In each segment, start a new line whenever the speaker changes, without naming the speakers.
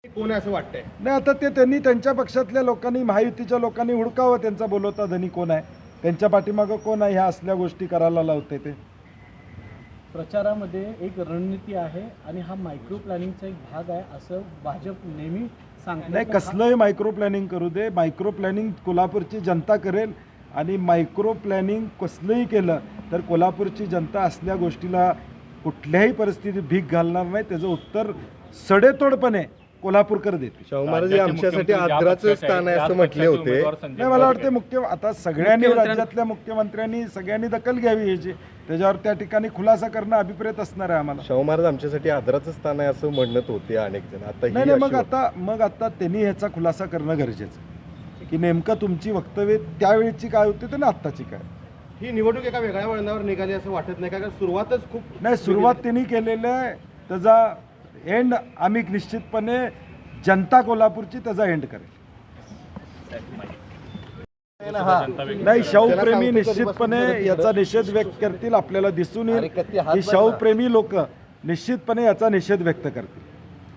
कोण आहे असं वाटतंय?
नाही, आता ते त्यांनी त्यांच्या पक्षातल्या लोकांनी, महायुतीच्या लोकांनी हुडकावं त्यांचा बोलवता धनी कोण आहे, त्यांच्या पाठीमागं कोण आहे, ह्या असल्या गोष्टी करायला लावते ते.
प्रचारामध्ये एक रणनीती आहे आणि हा मायक्रो प्लॅनिंगचा एक भाग आहे असं भाजप नेहमी सांगते.
नाही, कसलंही मायक्रो प्लॅनिंग करू दे, मायक्रो प्लॅनिंग कोल्हापूरची जनता करेल आणि मायक्रो प्लॅनिंग कसलंही केलं तर कोल्हापूरची जनता असल्या गोष्टीला कुठल्याही परिस्थितीत भीक घालणार नाही. त्याचं उत्तर सडेतोडपणे कोल्हापूरकर देते.
शाहू महाराज आमच्यासाठी आदराचं स्थान आहे असं म्हटले होते.
नाही, मला वाटते आता सगळ्यांनी, राज्यातल्या मुख्यमंत्र्यांनी सगळ्यांनी दखल घ्यावी याची, त्याच्यावर त्या ठिकाणी खुलासा करणं अभिप्रेत असणार आहे आम्हाला.
शाहू महाराज आमच्यासाठी आदराचं स्थान आहे असं म्हणत होते अनेक जण. आता
नाही, मग आता त्यांनी ह्याचा खुलासा करणं गरजेचं आहे की नेमकं तुमची वक्तव्य त्यावेळीची काय होती तर आत्ताची काय.
ही निवडणूक एका वेगळ्या वळणावर निघाली असं वाटत नाही का? सुरुवातच खूप
नाही, सुरुवात त्यांनी केलेलं आहे, त्याचा एंड आम्ही निश्चितपणे जनता कोल्हापूरची त्याचा एंड करेल. नाही, शाहूप्रेमी निश्चितपणे याचा निषेध व्यक्त करतील. आपल्याला दिसून येईल की शाहूप्रेमी लोक निश्चितपणे याचा निषेध व्यक्त करतील.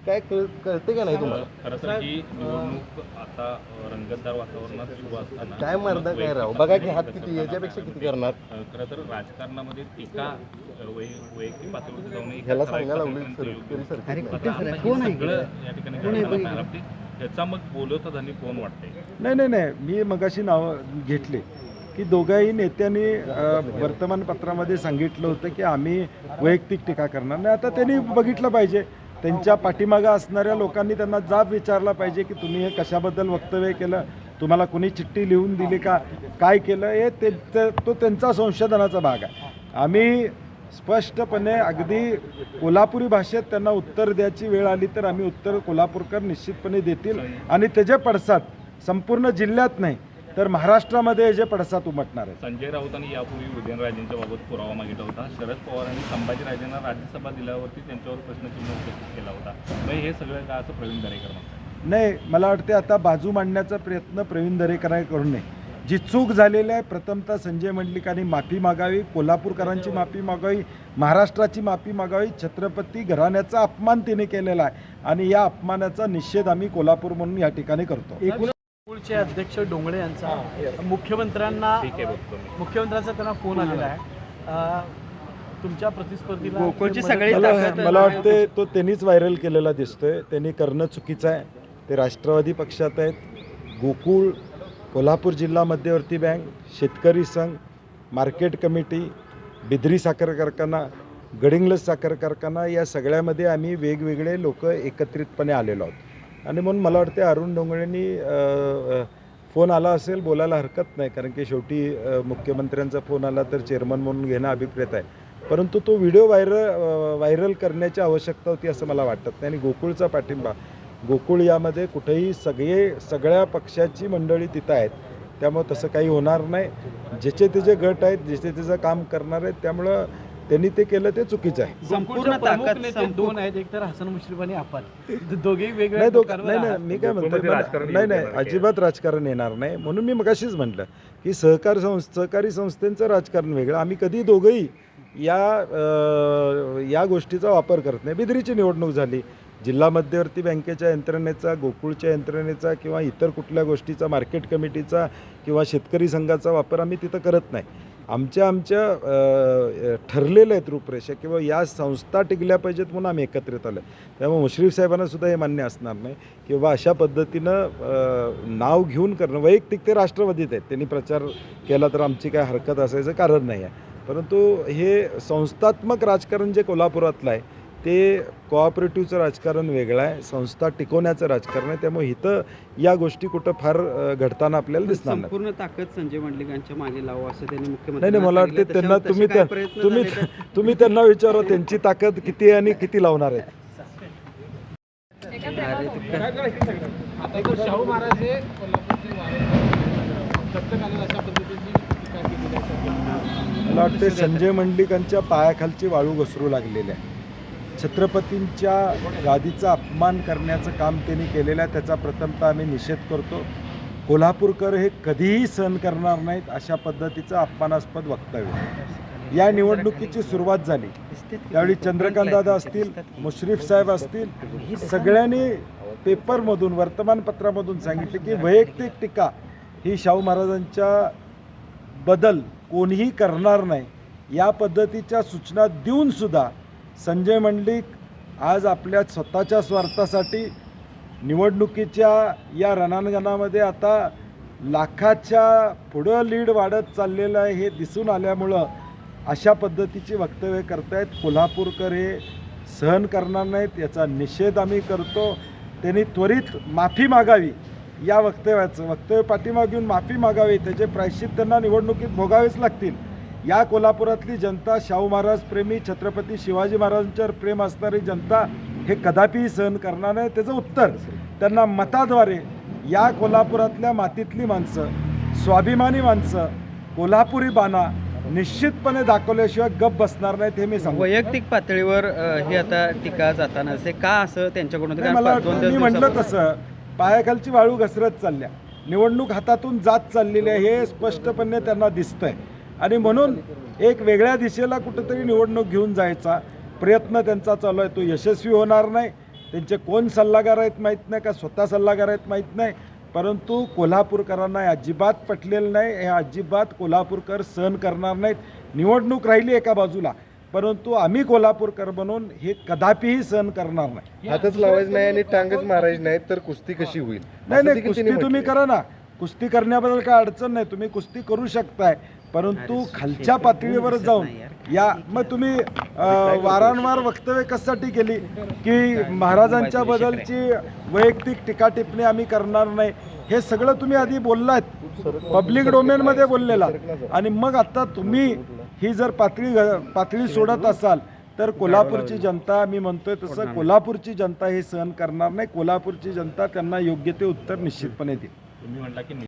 काय कळते का नाही तुम्हाला?
खरं तर ही निवडणूक आता रंगतदार वातावरणात सुरू असताना
काय मर्दा काय राव, बघा की हात किती, याच्यापेक्षा किती करणार.
खरं तर राजकारणामध्ये टीका वैयक्तिक पातळीवर जाऊन
ह्याला सांगायला लावली सगळं
या ठिकाणी घडणार नाही. ह्याचा मग बोलवता धनी कोण वाटतंय?
नाही, मी मगाशी नावं घेतले की दोघाही नेत्यांनी वर्तमानपत्रामध्ये सांगितलं होतं की आम्ही वैयक्तिक टीका करणार नाही. आता त्यांनी बघितलं पाहिजे, त्यांच्या पाठीमागं असणाऱ्या लोकांनी त्यांना जाब विचारला पाहिजे की तुम्ही हे कशाबद्दल वक्तव्य केलं, तुम्हाला कोणी चिठ्ठी लिहून दिली का, काय केलं, हे तो त्यांचा संशोधनाचा भाग आहे. आम्ही स्पष्टपणे अगदी कोल्हापुरी भाषेत त्यांना उत्तर द्यायची वेळ आली तर आम्ही उत्तर कोल्हापूरकर निश्चितपणे देतील आणि त्याचे पडसाद संपूर्ण जिल्ह्यात नाही तर महाराष्ट्रामध्ये जे पडसाद उमटणार आहे.
संजय राऊतांनी यापूर्वी उदयनराजेंच्या बाबत पुरावा मागितला होता. शरद पवारांनी संभाजीराजेंना राज्यसभा दिल्यावरती त्यांच्यावर प्रश्नचिन्ह उपस्थित केला होता. मग हे सगळं काय असं प्रवीण दरेकर म्हणतात?
नाही, मला वाटते आता बाजू मांडण्याचा प्रयत्न प्रवीण दरेकर करू नये. जी चूक झालेली आहे, प्रथमतः संजय मंडलिकांनी माफी मागावी, कोल्हापूरकरांची माफी मागावी, महाराष्ट्राची माफी मागावी. छत्रपती घराण्याचा अपमान तिने केलेला आहे आणि या अपमानाचा निषेध आम्ही कोल्हापूर म्हणून या ठिकाणी करतो.
गोकुळचे अध्यक्ष डोंगळे यांचा मुख्यमंत्र्यांचा त्यांना फोन आलेला आहे. तुमच्या प्रतिस्पर्धीला गोकुळची सगळी
मला वाटते तो त्यांनीच व्हायरल केलेला दिसतोय. त्यांनी करणं चुकीचं आहे. ते राष्ट्रवादी पक्षात आहेत. गोकुळ, कोल्हापूर जिल्हा मध्यवर्ती बँक, शेतकरी संघ, मार्केट कमिटी, बिद्री साखर कारखाना, गडिंग्लज साखर कारखाना या सगळ्यामध्ये आम्ही वेगवेगळे लोक एकत्रितपणे आलेलो आहोत आणि म्हणून मला वाटते अरुण डोंगळेंनी फोन आला असेल, बोलायला हरकत नाही, कारण की शेवटी मुख्यमंत्र्यांचा फोन आला तर चेअरमन म्हणून घेणं अभिप्रेत आहे. परंतु तो व्हिडिओ व्हायरल करण्याची आवश्यकता होती असं मला वाटत नाही. आणि गोकुळचा पाठिंबा, गोकुळ यामध्ये कुठेही सगळ्या पक्षाची मंडळी तिथं आहेत, त्यामुळं तसं काही होणार नाही. ज्याचे त्याचे गट आहेत, ज्याचे त्याचं काम करणार आहेत, त्यामुळं त्यांनी ते केलं ते चुकीचं आहे.
संपूर्ण ताकद दोन आहेत, एक तर हसन मुश्रीफ आणि आपण दोघेही वेगळे.
नाही, मी काय म्हणतो, नाही, अजिबात राजकारण येणार नाही. म्हणून मी मगाशीच म्हटलं की सहकारी संस्थेचं राजकारण वेगळं. आम्ही कधी दोघंही या गोष्टीचा वापर करत नाही. बिद्रीची निवडणूक झाली, जिल्हा मध्यवर्ती बँकेच्या यंत्रणेचा, गोकुळच्या यंत्रणेचा किंवा इतर कुठल्या गोष्टीचा, मार्केट कमिटीचा किंवा शेतकरी संघाचा वापर आम्ही तिथं करत नाही. आमच्या ठरलेल्या आहेत रूपरेषा किंवा या संस्था टिकल्या पाहिजेत म्हणून आम्ही एकत्रित आलो. त्यामुळे मुश्रीफ साहेबांना सुद्धा हे मान्य असणार नाही की बाबा अशा पद्धतीनं नाव घेऊन करणं. वैयक्तिक ते राष्ट्रवादीत आहेत, त्यांनी प्रचार केला तर आमची काय हरकत असायचं कारण नाही आहे. परंतु हे संस्थात्मक राजकारण जे कोल्हापुरातलं आहे ते कोऑपरेटिव्हचं राजकारण वेगळं आहे, संस्था टिकवण्याचं राजकारण आहे. त्यामुळे इथं या गोष्टी कुठं फार घडताना आपल्याला दिसणार नाही.
संपूर्ण ताकद संजय मंडलिकांच्या मागे लावू असं त्यांनी मुख्यमंत्री.
नाही, मला वाटते त्यांना तुम्ही त्यांना विचारा त्यांची ताकद किती आहे आणि किती लावणार आहे.
शाहू महाराज हे
मला वाटते संजय मंडलिकांच्या पायाखालची वाळू घसरू लागलेली आहे. छत्रपतींच्या गादीचा अपमान करण्याचं काम त्यांनी केलेलं आहे, त्याचा प्रथमतः आम्ही निषेध करतो. कोल्हापूरकर हे कधीही सहन करणार नाहीत अशा पद्धतीचं अपमानास्पद वक्तव्य. या निवडणुकीची सुरुवात झाली त्यावेळी चंद्रकांत दादा असतील, मुश्रीफ साहेब असतील, सगळ्यांनी पेपरमधून वर्तमानपत्रामधून सांगितले की वैयक्तिक टीका ही शाहू महाराजांच्या बदल कोणीही करणार नाही, या पद्धतीच्या सूचना देऊनसुद्धा संजय मंडलिक आज आपल्या स्वतःच्या स्वार्थासाठी निवडणुकीच्या या रणांगणामध्ये आता लाखाच्या पुढं लीड वाढत चाललेलं आहे हे दिसून आल्यामुळं अशा पद्धतीची वक्तव्य करतायत. कोल्हापूरकर हे सहन करणार नाहीत, याचा निषेध आम्ही करतो. त्यांनी त्वरित माफी मागावी, या वक्तव्य पाठीमागे घेऊन माफी मागावी, त्याचे प्रायश्चित त्यांना निवडणुकीत भोगावेच लागतील. या कोल्हापुरातली जनता, शाहू महाराज प्रेमी, छत्रपती शिवाजी महाराजांच्यावर प्रेम असणारी जनता हे कदापिही सहन करणार नाही. त्याचं उत्तर त्यांना मताद्वारे या कोल्हापुरातल्या मातीतली माणसं, स्वाभिमानी माणसं, कोल्हापुरी बाणा निश्चितपणे दाखवल्याशिवाय गप बसणार नाहीत हे मी सांगतो.
वैयक्तिक पातळीवर हे आता टीका जाताना असे का असं त्यांच्याकडून होतं?
नाही, मला
कारण
वाटतं मी म्हटलं तसं पायाखालची वाळू घसरत चालल्या, निवडणूक हातातून जात चाललेली आहे हे स्पष्टपणे त्यांना दिसतंय आणि म्हणून एक वेगळ्या दिशेला कुठंतरी निवडणूक घेऊन जायचा प्रयत्न त्यांचा चालू आहे. तो यशस्वी होणार नाही. त्यांचे कोण सल्लागार आहेत माहीत नाही, का स्वतः सल्लागार आहेत माहीत नाही, परंतु कोल्हापूरकरांना हे अजिबात पटलेलं नाही. हे अजिबात कोल्हापूरकर सहन करणार नाहीत. निवडणूक राहिली एका बाजूला, परंतु आम्ही कोल्हापूरकर बनून हे कदापिही सहन करणार नाही.
हातच लावायचं नाही आणि टांगच मारायची नाही तर कुस्ती कशी होईल?
नाही
असं
नाही,
देखील
कुस्ती
त्यांनी
तुम्ही
म्हटलंय.
करा ना, कुस्ती करण्याबद्दल काय अडचण नाही, तुम्ही कुस्ती करू शकताय, परंतु खालच्या पातळीवर जाऊन या मग तुम्ही वारंवार वक्तव्य कशासाठी केली की महाराजांच्या बद्दलची वैयक्तिक टीका टिप्पणी आम्ही करणार नाही, हे सगळं तुम्ही आधी बोललात पब्लिक डोमेनमध्ये बोललेला, आणि मग आता तुम्ही ही जर पातळी सोडत असाल तर कोल्हापूरची जनता, मी म्हणतोय तसं कोल्हापूरची जनता हे सहन करणार नाही. कोल्हापूरची जनता त्यांना योग्य ते उत्तर निश्चितपणे देईल.
तुम्ही म्हटला की